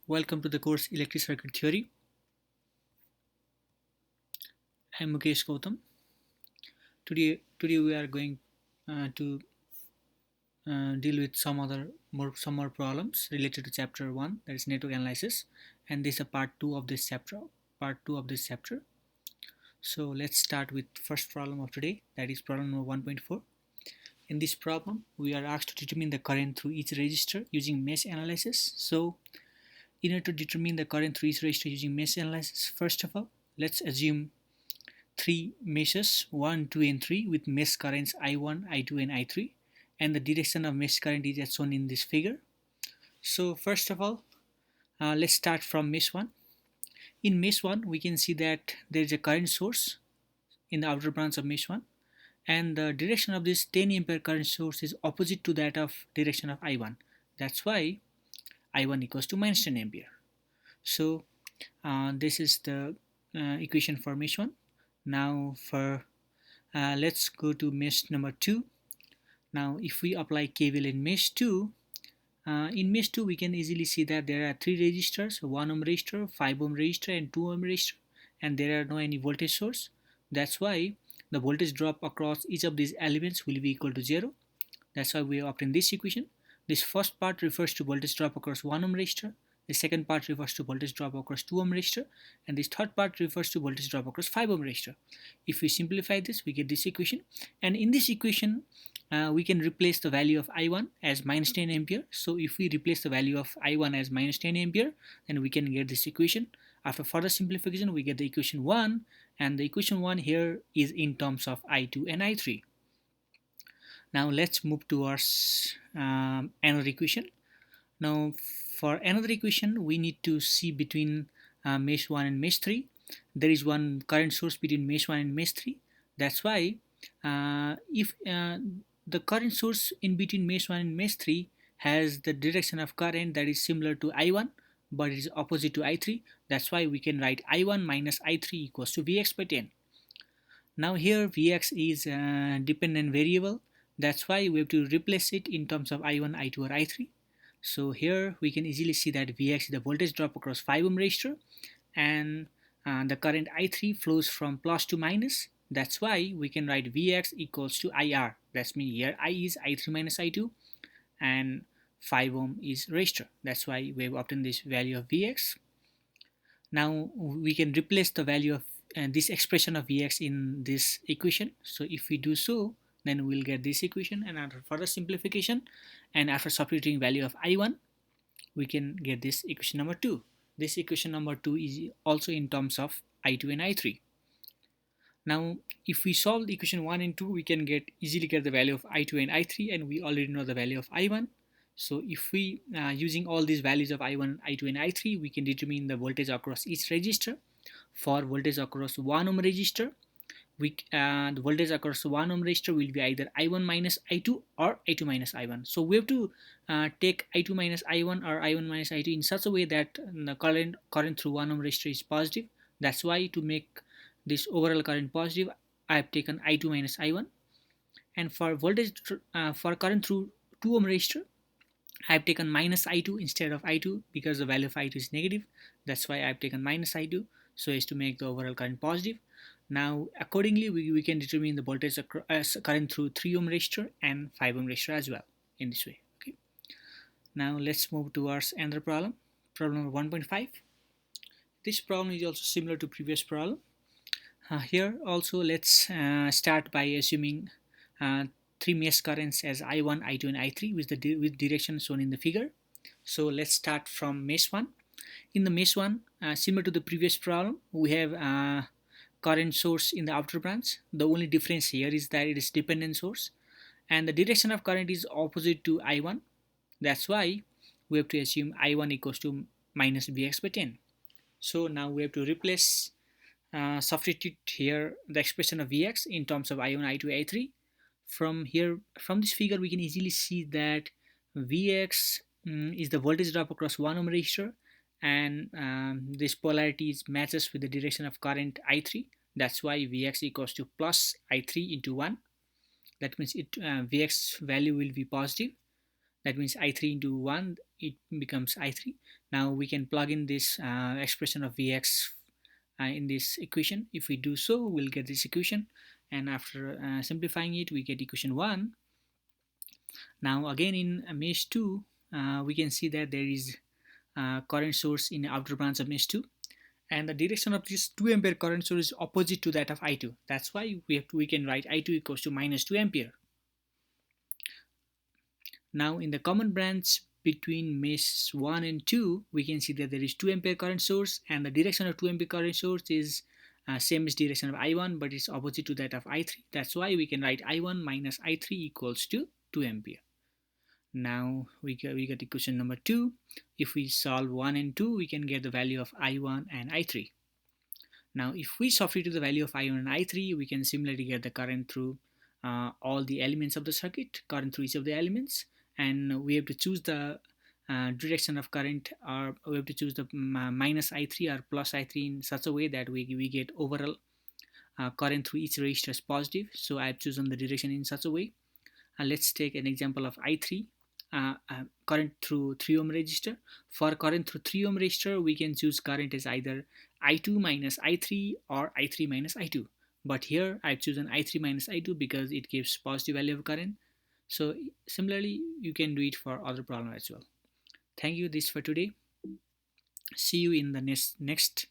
Welcome to the course Electric Circuit Theory. I am Mukesh Gautam. Today we are going to deal with some more problems related to chapter 1, that is network analysis, and this is a part 2 of this chapter. So let's start with first problem of today, that is problem number 1.4. In this problem, we are asked to determine the current through each resistor using mesh analysis. So in order to determine the current through each resistor using mesh analysis, first of all, let's assume three meshes 1, 2 and 3 with mesh currents I1, I2 and I3, and the direction of mesh current is as shown in this figure. So first of all, let's start from mesh 1. In mesh 1 we can see that there is a current source in the outer branch of mesh 1, and the direction of this 10 ampere current source is opposite to that of direction of I1. That's why I1 equals to minus 10 ampere. So this is the equation for mesh 1. Now for let's go to mesh number 2. Now if we apply KVL in mesh 2, we can easily see that there are three resistors, 1 ohm resistor, 5 ohm resistor and 2 ohm resistor, and there are no any voltage source. That's why the voltage drop across each of these elements will be equal to 0. That's why we obtain this equation. This first part refers to voltage drop across 1 ohm resistor, the second part refers to voltage drop across 2 ohm resistor, and this third part refers to voltage drop across 5 ohm resistor. If we simplify this, we get this equation, and in this equation we can replace the value of I1 as minus 10 ampere. So if we replace the value of I1 as minus 10 ampere, then we can get this equation. After further simplification, we get the equation 1, and the equation 1 here is in terms of I2 and I3. Now let's move towards another equation. Now for another equation, we need to see between mesh 1 and mesh 3. There is one current source between mesh 1 and mesh 3. That's why if the current source in between mesh 1 and mesh 3 has the direction of current that is similar to I1, but it is opposite to I3. That's why we can write I1 minus I3 equals to Vx by 10. Now here Vx is dependent variable. That's why we have to replace it in terms of I1, I2 or I3. So here we can easily see that Vx is the voltage drop across 5 ohm resistor, and the current I3 flows from plus to minus. That's why we can write Vx equals to IR. That's mean here I is I3 minus I2 and 5 ohm is resistor. That's why we have obtained this value of Vx. Now we can replace the value of this expression of Vx in this equation. So if we do so, then we'll get this equation, and after further simplification and after substituting value of I1, we can get this equation number 2. This equation number 2 is also in terms of I2 and I3. Now if we solve the equation 1 and 2, we can easily get the value of I2 and I3, and we already know the value of I1. So if we using all these values of I1, I2 and I3, we can determine the voltage across each resistor. For voltage across 1 ohm resistor, the voltage across 1 ohm resistor will be either I1 minus I2 or I2 minus I1. So we have to take I2 minus I1 or I1 minus I2 in such a way that the current through 1 ohm resistor is positive. That's why to make this overall current positive, I have taken I2 minus I1. And for voltage for current through 2 ohm resistor, I have taken minus I2 instead of I2 because the value of I2 is negative. That's why I have taken minus I2 so as to make the overall current positive. Now accordingly we can determine the voltage current through 3 ohm resistor and 5 ohm resistor as well in this way. Okay. Now let's move towards another problem. Problem number 1.5. This problem is also similar to previous problem. Here also let's start by assuming three mesh currents as I1, I2 and I3 with direction shown in the figure. So let's start from mesh 1. In the mesh 1, similar to the previous problem, we have current source in the outer branch. The only difference here is that it is dependent source, and the direction of current is opposite to I1. That's why we have to assume I1 equals to minus Vx by 10. So now we have to replace substitute here the expression of Vx in terms of I1, I2, I3. From this figure we can easily see that Vx is the voltage drop across 1 ohm resistor, and this polarity matches with the direction of current I3. That's why Vx equals to plus I3 into 1. That means Vx value will be positive. That means I3 into 1 it becomes I3. Now we can plug in this expression of Vx in this equation. If we do so, we'll get this equation, and after simplifying it, we get equation 1. Now again in mesh 2, we can see that there is current source in the outer branch of mesh 2, and the direction of this 2 ampere current source is opposite to that of I2. That's why we can write I2 equals to minus 2 ampere. Now in the common branch between mesh 1 and 2, we can see that there is 2 ampere current source, and the direction of 2 ampere current source is same as direction of I1, but it's opposite to that of I3. That's why we can write I1 minus I3 equals to 2 ampere. Now we got equation number 2. If we solve 1 and 2, we can get the value of I1 and I3. Now if we substitute the value of I1 and I3, we can similarly get the current through all the elements of the circuit, current through each of the elements, and we have to choose the direction of current, or we have to choose the minus I3 or plus I3 in such a way that we get overall current through each resistor as positive. So I have chosen the direction in such a way. Let's take an example of I3, current through 3 ohm resistor. For current through 3 ohm resistor, we can choose current as either I2 minus I3 or I3 minus I2. But here I've chosen I3 minus I2 because it gives positive value of current. So similarly, you can do it for other problem as well. Thank you. This for today. See you in the next